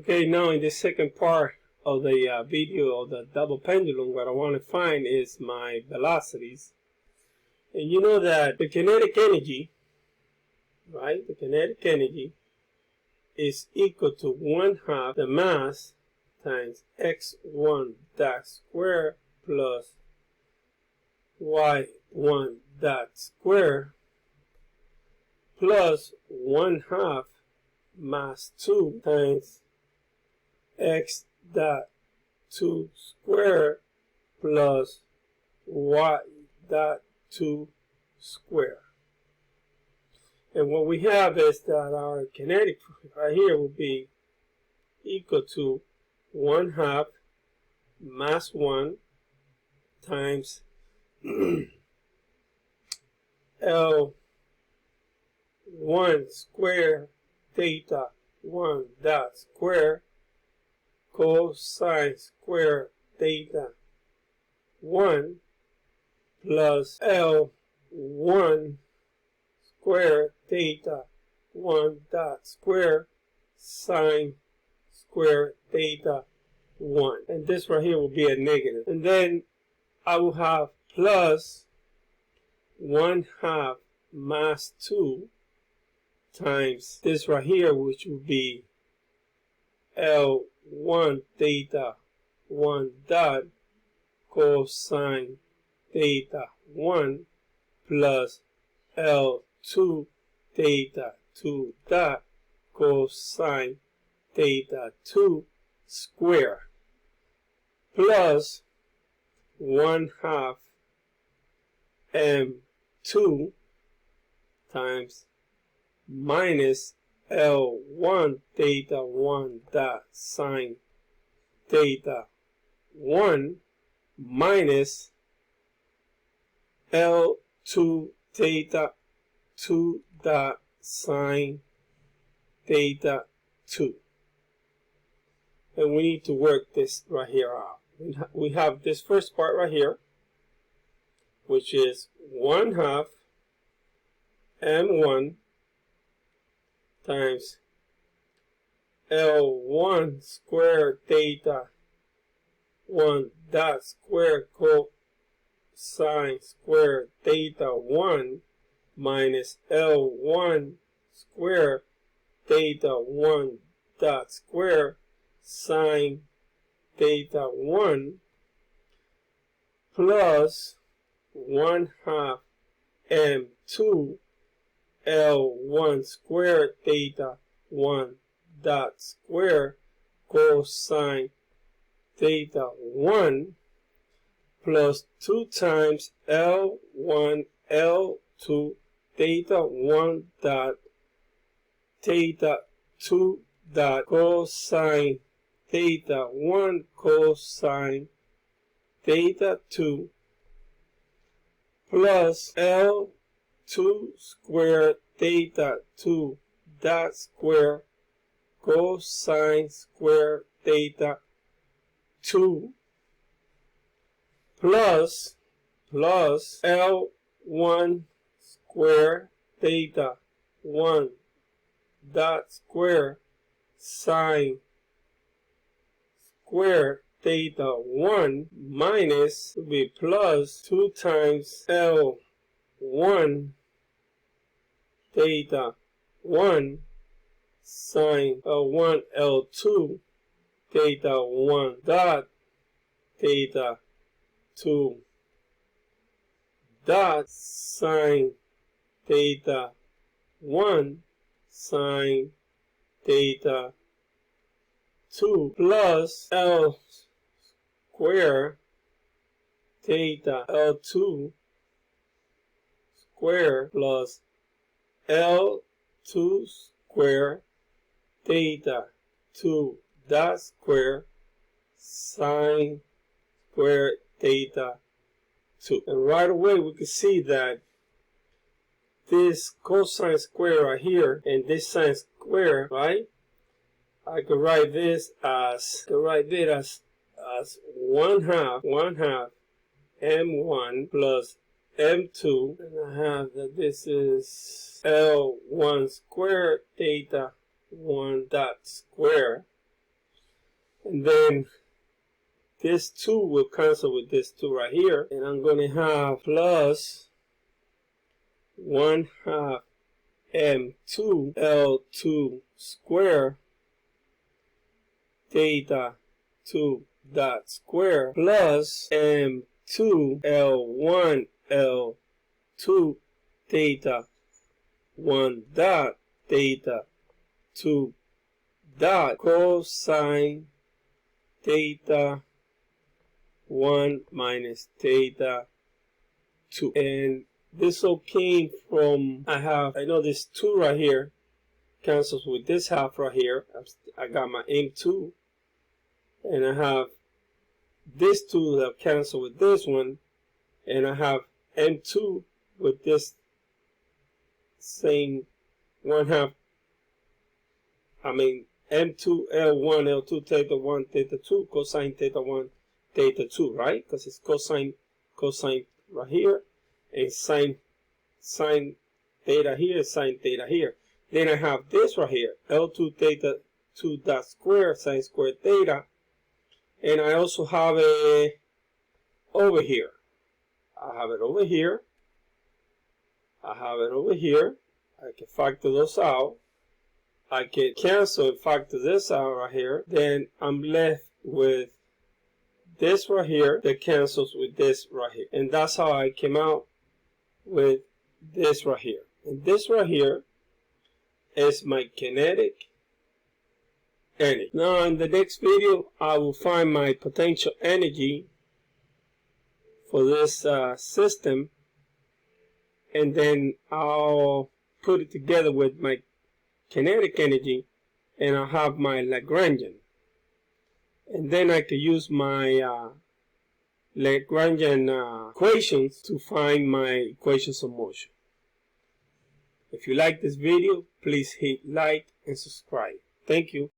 Okay, now in the second part of the video of the double pendulum, what I want to find is my velocities. And you know that the kinetic energy, right, the kinetic energy is equal to 1/2 the mass times x1 dot square plus y1 dot square plus 1/2 mass 2 times x dot 2 square plus y dot 2 square. And what we have is that our kinetic right here will be equal to 1/2 mass 1 times L1 square theta 1 dot square cosine square theta 1 plus L1 square theta 1 dot square sine square theta 1. And this right here will be a negative. And then I will have plus 1/2 mass 2 times this right here, which will be L1 theta 1 dot cosine theta 1 plus L2 theta 2 dot cosine theta 2 square plus 1/2 M2 times minus L1 theta 1 dot sine theta 1 minus L2 theta 2 dot sine theta 2. And we need to work this right here out. We have this first part right here, which is 1/2 M1 times L1 square theta 1 dot square cosine square theta 1 minus L1 square theta 1 dot square sine theta 1 plus 1/2 M2 L1 square theta 1 dot square cosine theta 1 plus 2 times L1 L2 theta 1 dot theta 2 dot cosine theta 1 cosine theta 2 plus L2 square theta 2 dot square cosine square theta 2 plus L1 square theta 1 dot square sine square theta 1 minus will be plus 2 times L1 theta 1 sine L1 L2 theta 1 dot theta 2 dot sine theta 1 sine theta 2 plus L square theta L2 square plus L2 square theta 2 dot square sine square theta 2. And right away we can see that this cosine square right here and this sine square, right? I could write this as 1/2 M1 plus M2, and I have that this is L1 square theta 1 dot square And then this 2 will cancel with this 2 right here. And I'm going to have plus 1/2 m2 L2 square theta 2 dot square plus m2 L1 L2 theta 1 dot theta 2 dot cosine theta 1 minus theta 2. And this all came from, I know this 2 right here cancels with this half right here. I got my m2, and I have this 2 that cancel with this one, and I have m2 with this same 1/2. I mean m2 L1 L2 theta 1 theta 2 cosine theta 1 theta 2, right? Because it's cosine right here, and sine theta here, sine theta here. Then I have this right here, L2 theta 2 dot square sine square theta, and I also have it over here. I have it over here. I have it over here. I can factor those out. I can cancel and factor this out right here. Then I'm left with this right here that cancels with this right here. And that's how I came out with this right here. And this right here is my kinetic energy. Now in the next video, I will find my potential energy for this system, and then I'll put it together with my kinetic energy, and I'll have my Lagrangian. And then I could use my Lagrangian equations to find my equations of motion. If you like this video, please hit like and subscribe. Thank you.